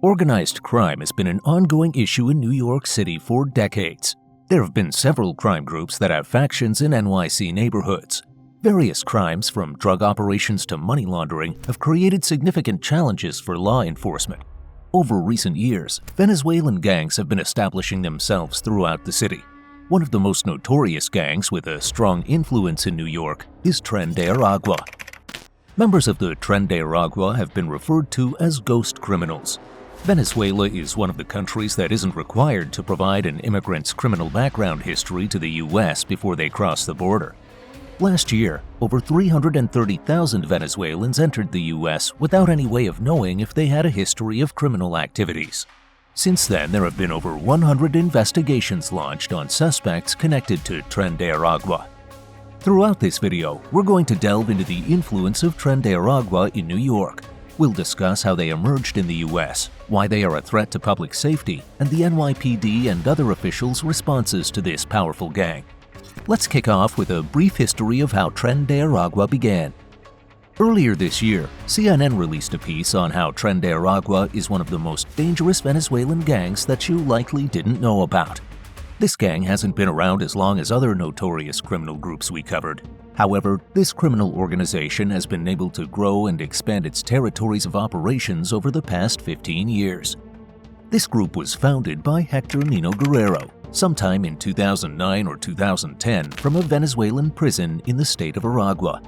Organized crime has been an ongoing issue in New York City for decades. There have been several crime groups that have factions in NYC neighborhoods. Various crimes, from drug operations to money laundering, have created significant challenges for law enforcement. Over recent years, Venezuelan gangs have been establishing themselves throughout the city. One of the most notorious gangs with a strong influence in New York is Tren de Aragua. Members of the Tren de Aragua have been referred to as ghost criminals. Venezuela is one of the countries that isn't required to provide an immigrant's criminal background history to the U.S. before they cross the border. Last year, over 330,000 Venezuelans entered the U.S. without any way of knowing if they had a history of criminal activities. Since then, there have been over 100 investigations launched on suspects connected to Tren de Aragua. Throughout this video, we're going to delve into the influence of Tren de Aragua in New York. We'll discuss how they emerged in the U.S., why they are a threat to public safety, and the NYPD and other officials' responses to this powerful gang. Let's kick off with a brief history of how Tren de Aragua began. Earlier this year, CNN released a piece on how Tren de Aragua is one of the most dangerous Venezuelan gangs that you likely didn't know about. This gang hasn't been around as long as other notorious criminal groups we covered. However, this criminal organization has been able to grow and expand its territories of operations over the past 15 years. This group was founded by Hector Nino Guerrero sometime in 2009 or 2010 from a Venezuelan prison in the state of Aragua.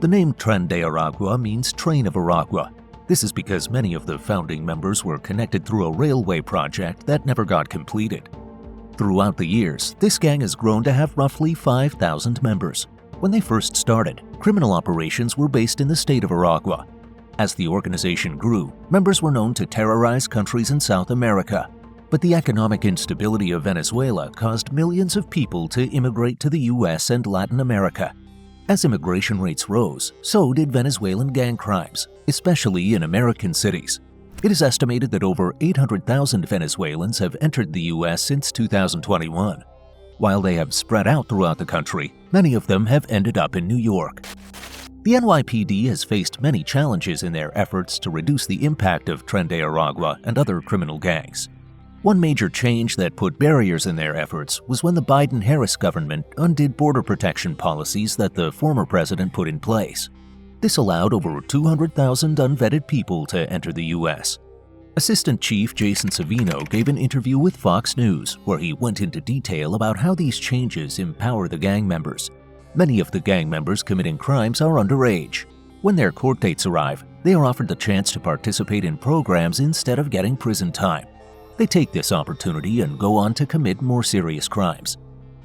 The name Tren de Aragua means Train of Aragua. This is because many of the founding members were connected through a railway project that never got completed. Throughout the years, this gang has grown to have roughly 5,000 members. When they first started, criminal operations were based in the state of Aragua. As the organization grew, members were known to terrorize countries in South America. But the economic instability of Venezuela caused millions of people to immigrate to the US and Latin America. As immigration rates rose, so did Venezuelan gang crimes, especially in American cities. It is estimated that over 800,000 Venezuelans have entered the US since 2021. While they have spread out throughout the country, many of them have ended up in New York. The NYPD has faced many challenges in their efforts to reduce the impact of Tren de Aragua and other criminal gangs. One major change that put barriers in their efforts was when the Biden-Harris government undid border protection policies that the former president put in place. This allowed over 200,000 unvetted people to enter the U.S. Assistant Chief Jason Savino gave an interview with Fox News where he went into detail about how these changes empower the gang members. Many of the gang members committing crimes are underage. When their court dates arrive, they are offered the chance to participate in programs instead of getting prison time. They take this opportunity and go on to commit more serious crimes.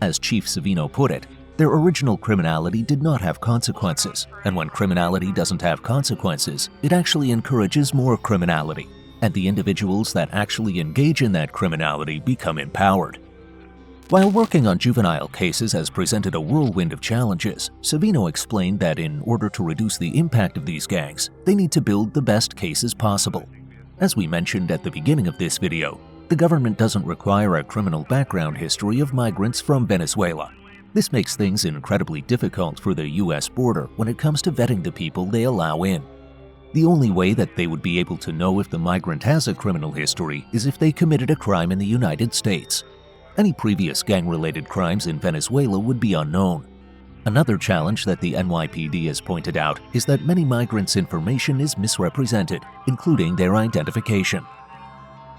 As Chief Savino put it, their original criminality did not have consequences, and when criminality doesn't have consequences, it actually encourages more criminality, and the individuals that actually engage in that criminality become empowered. While working on juvenile cases has presented a whirlwind of challenges, Savino explained that in order to reduce the impact of these gangs, they need to build the best cases possible. As we mentioned at the beginning of this video, the government doesn't require a criminal background history of migrants from Venezuela. This makes things incredibly difficult for the U.S. border when it comes to vetting the people they allow in. The only way that they would be able to know if the migrant has a criminal history is if they committed a crime in the United States. Any previous gang-related crimes in Venezuela would be unknown. Another challenge that the NYPD has pointed out is that many migrants' information is misrepresented, including their identification.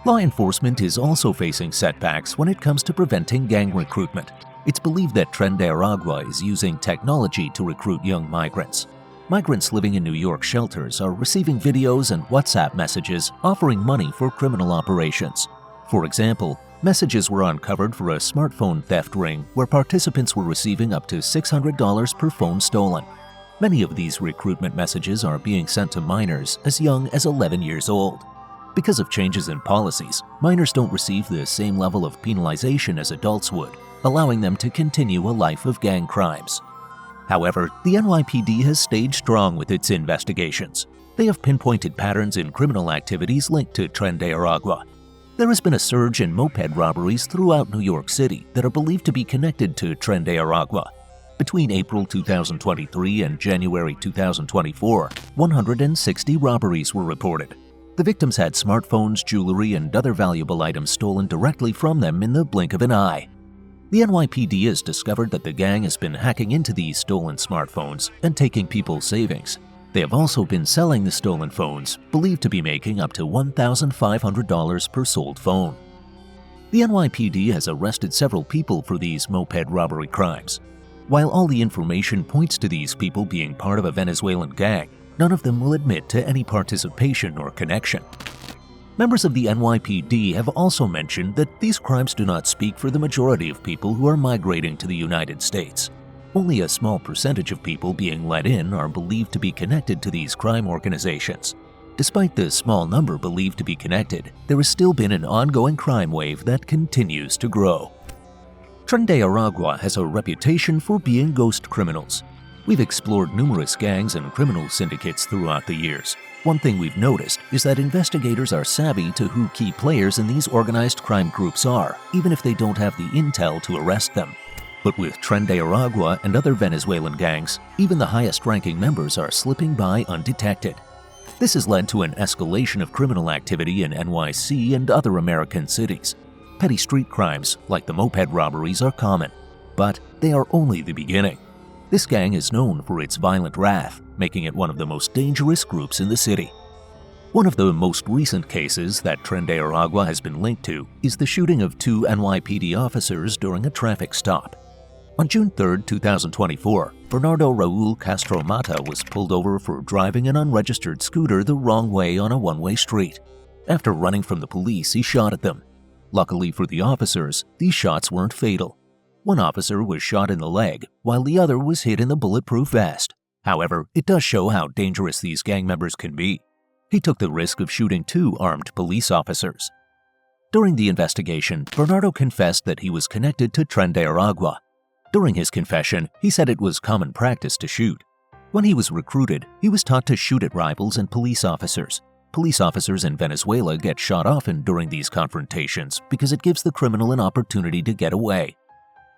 Law enforcement is also facing setbacks when it comes to preventing gang recruitment. It's believed that Tren de Aragua is using technology to recruit young migrants. Migrants living in New York shelters are receiving videos and WhatsApp messages offering money for criminal operations. For example, messages were uncovered for a smartphone theft ring where participants were receiving up to $600 per phone stolen. Many of these recruitment messages are being sent to minors as young as 11 years old. Because of changes in policies, minors don't receive the same level of penalization as adults would, allowing them to continue a life of gang crimes. However, the NYPD has stayed strong with its investigations. They have pinpointed patterns in criminal activities linked to Tren de Aragua. There has been a surge in moped robberies throughout New York City that are believed to be connected to Tren de Aragua. Between April 2023 and January 2024, 160 robberies were reported. The The victims had smartphones, jewelry, and other valuable items stolen directly from them in the blink of an eye. The NYPD has discovered that the gang has been hacking into these stolen smartphones and taking people's savings. They have also been selling the stolen phones, believed to be making up to $1,500 per sold phone. The NYPD has arrested several people for these moped robbery crimes. While all the information points to these people being part of a Venezuelan gang, none of them will admit to any participation or connection. Members of the NYPD have also mentioned that these crimes do not speak for the majority of people who are migrating to the United States. Only a small percentage of people being let in are believed to be connected to these crime organizations. Despite the small number believed to be connected, there has still been an ongoing crime wave that continues to grow. Tren de Aragua has a reputation for being ghost criminals. We've explored numerous gangs and criminal syndicates throughout the years. One thing we've noticed is that investigators are savvy to who key players in these organized crime groups are, even if they don't have the intel to arrest them. But with Tren de Aragua and other Venezuelan gangs, even the highest-ranking members are slipping by undetected. This has led to an escalation of criminal activity in NYC and other American cities. Petty street crimes, like the moped robberies, are common, but they are only the beginning. This gang is known for its violent wrath, making it one of the most dangerous groups in the city. One of the most recent cases that Tren de Aragua has been linked to is the shooting of 2 NYPD officers during a traffic stop. On June 3, 2024, Bernardo Raul Castro Mata was pulled over for driving an unregistered scooter the wrong way on a one-way street. After running from the police, he shot at them. Luckily for the officers, these shots weren't fatal. One officer was shot in the leg, while the other was hit in the bulletproof vest. However, it does show how dangerous these gang members can be. He took the risk of shooting 2 armed police officers. During the investigation, Bernardo confessed that he was connected to Tren de Aragua. During his confession, he said it was common practice to shoot. When he was recruited, he was taught to shoot at rivals and police officers. Police officers in Venezuela get shot often during these confrontations because it gives the criminal an opportunity to get away.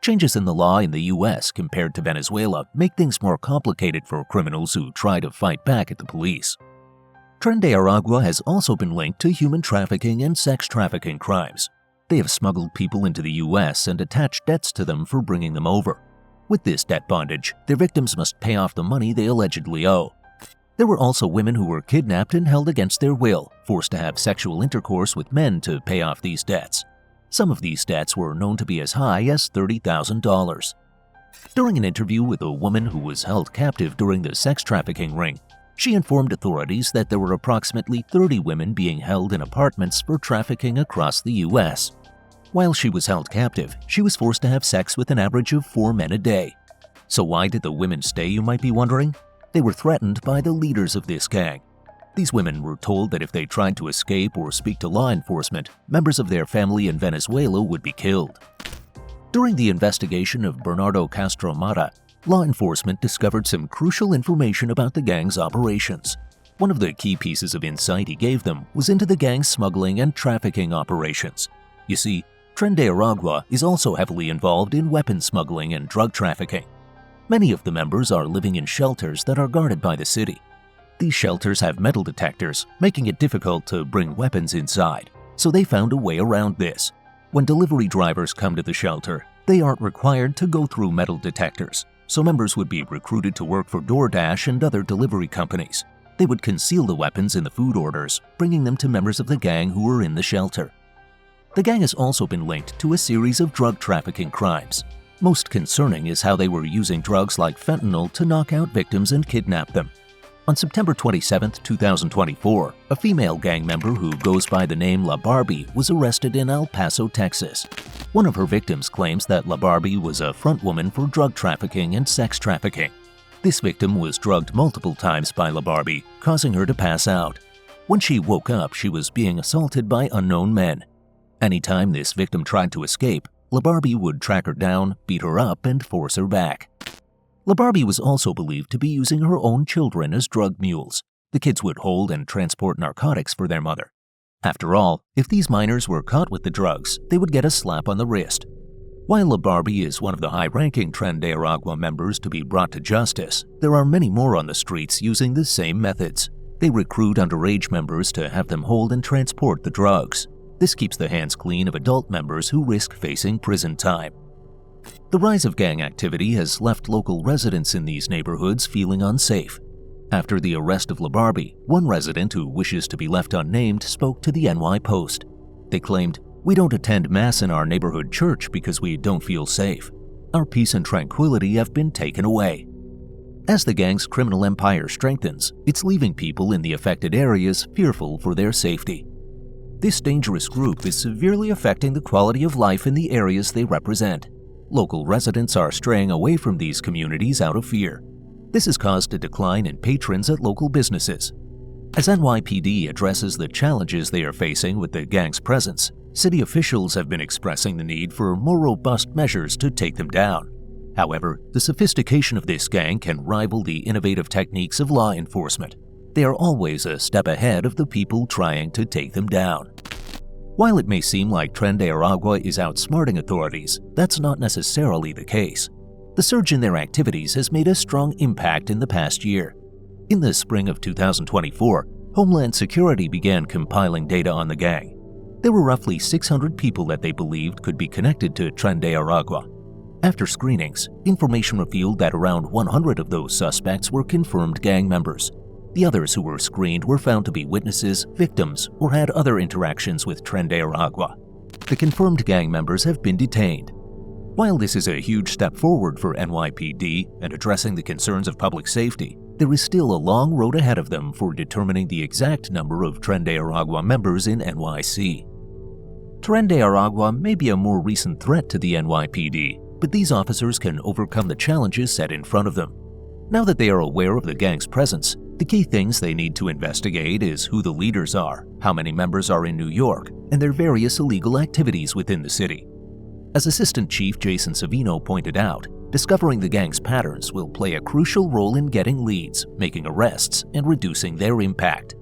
Changes in the law in the U.S. compared to Venezuela make things more complicated for criminals who try to fight back at the police. Tren de Aragua has also been linked to human trafficking and sex trafficking crimes. They have smuggled people into the U.S. and attached debts to them for bringing them over. With this debt bondage, their victims must pay off the money they allegedly owe. There were also women who were kidnapped and held against their will, forced to have sexual intercourse with men to pay off these debts. Some of these debts were known to be as high as $30,000. During an interview with a woman who was held captive during the sex trafficking ring, she informed authorities that there were approximately 30 women being held in apartments for trafficking across the U.S. While she was held captive, she was forced to have sex with an average of 4 men a day. So why did the women stay, you might be wondering? They were threatened by the leaders of this gang. These women were told that if they tried to escape or speak to law enforcement, members of their family in Venezuela would be killed. During the investigation of Bernardo Castro Mata, law enforcement discovered some crucial information about the gang's operations. One of the key pieces of insight he gave them was into the gang's smuggling and trafficking operations. You see, Tren de Aragua is also heavily involved in weapon smuggling and drug trafficking. Many of the members are living in shelters that are guarded by the city. These shelters have metal detectors, making it difficult to bring weapons inside, so they found a way around this. When delivery drivers come to the shelter, they aren't required to go through metal detectors, so members would be recruited to work for DoorDash and other delivery companies. They would conceal the weapons in the food orders, bringing them to members of the gang who were in the shelter. The gang has also been linked to a series of drug trafficking crimes. Most concerning is how they were using drugs like fentanyl to knock out victims and kidnap them. On September 27, 2024, a female gang member who goes by the name La Barbie was arrested in El Paso, Texas. One of her victims claims that La Barbie was a front woman for drug trafficking and sex trafficking. This victim was drugged multiple times by La Barbie, causing her to pass out. When she woke up, she was being assaulted by unknown men. Anytime this victim tried to escape, La Barbie would track her down, beat her up, and force her back. La Barbie was also believed to be using her own children as drug mules. The kids would hold and transport narcotics for their mother. After all, if these minors were caught with the drugs, they would get a slap on the wrist. While La Barbie is one of the high-ranking Tren de Aragua members to be brought to justice, there are many more on the streets using the same methods. They recruit underage members to have them hold and transport the drugs. This keeps the hands clean of adult members who risk facing prison time. The rise of gang activity has left local residents in these neighborhoods feeling unsafe. After the arrest of LaBarbie, one resident who wishes to be left unnamed spoke to the NY Post. They claimed, "We don't attend mass in our neighborhood church because we don't feel safe. Our peace and tranquility have been taken away." As the gang's criminal empire strengthens, it's leaving people in the affected areas fearful for their safety. This dangerous group is severely affecting the quality of life in the areas they represent. Local residents are straying away from these communities out of fear. This has caused a decline in patrons at local businesses. As NYPD addresses the challenges they are facing with the gang's presence, city officials have been expressing the need for more robust measures to take them down. However, the sophistication of this gang can rival the innovative techniques of law enforcement. They are always a step ahead of the people trying to take them down. While it may seem like Tren de Aragua is outsmarting authorities, that's not necessarily the case. The surge in their activities has made a strong impact in the past year. In the spring of 2024, Homeland Security began compiling data on the gang. There were roughly 600 people that they believed could be connected to Tren de Aragua. After screenings, information revealed that around 100 of those suspects were confirmed gang members. The others who were screened were found to be witnesses, victims, or had other interactions with Tren de Aragua. The confirmed gang members have been detained. While this is a huge step forward for NYPD and addressing the concerns of public safety, there is still a long road ahead of them for determining the exact number of Tren de Aragua members in NYC. Tren de Aragua may be a more recent threat to the NYPD, but these officers can overcome the challenges set in front of them. Now that they are aware of the gang's presence, the key things they need to investigate is who the leaders are, how many members are in New York, and their various illegal activities within the city. As Assistant Chief Jason Savino pointed out, discovering the gang's patterns will play a crucial role in getting leads, making arrests, and reducing their impact.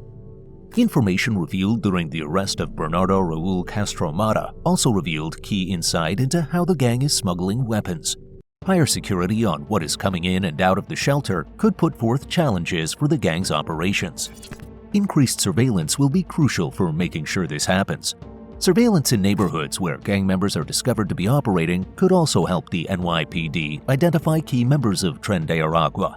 Information revealed during the arrest of Bernardo Raul Castro-Mata also revealed key insight into how the gang is smuggling weapons. Higher security on what is coming in and out of the shelter could put forth challenges for the gang's operations. Increased surveillance will be crucial for making sure this happens. Surveillance in neighborhoods where gang members are discovered to be operating could also help the NYPD identify key members of Tren de Aragua.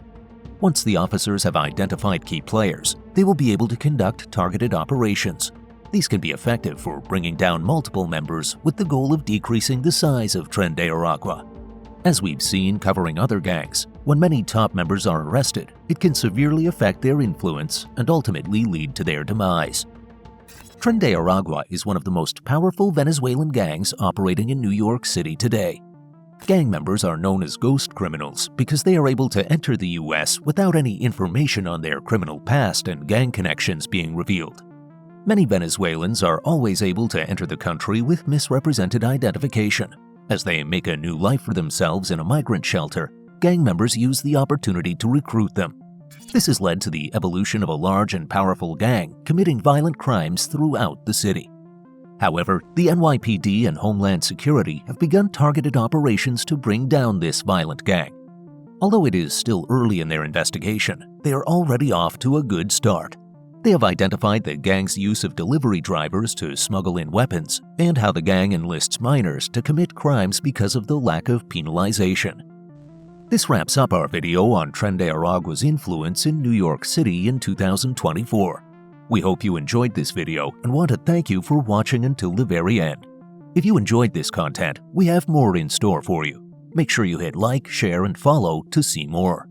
Once the officers have identified key players, they will be able to conduct targeted operations. These can be effective for bringing down multiple members with the goal of decreasing the size of Tren de Aragua. As we've seen covering other gangs, when many top members are arrested, it can severely affect their influence and ultimately lead to their demise. Tren de Aragua is one of the most powerful Venezuelan gangs operating in New York City today. Gang members are known as ghost criminals because they are able to enter the U.S. without any information on their criminal past and gang connections being revealed. Many Venezuelans are always able to enter the country with misrepresented identification. As they make a new life for themselves in a migrant shelter, gang members use the opportunity to recruit them. This has led to the evolution of a large and powerful gang committing violent crimes throughout the city. However, the NYPD and Homeland Security have begun targeted operations to bring down this violent gang. Although it is still early in their investigation, they are already off to a good start. They have identified the gang's use of delivery drivers to smuggle in weapons and how the gang enlists minors to commit crimes because of the lack of penalization. This wraps up our video on Tren de Aragua's influence in New York City in 2024. We hope you enjoyed this video and want to thank you for watching until the very end. If you enjoyed this content, we have more in store for you. Make sure you hit like, share, and follow to see more.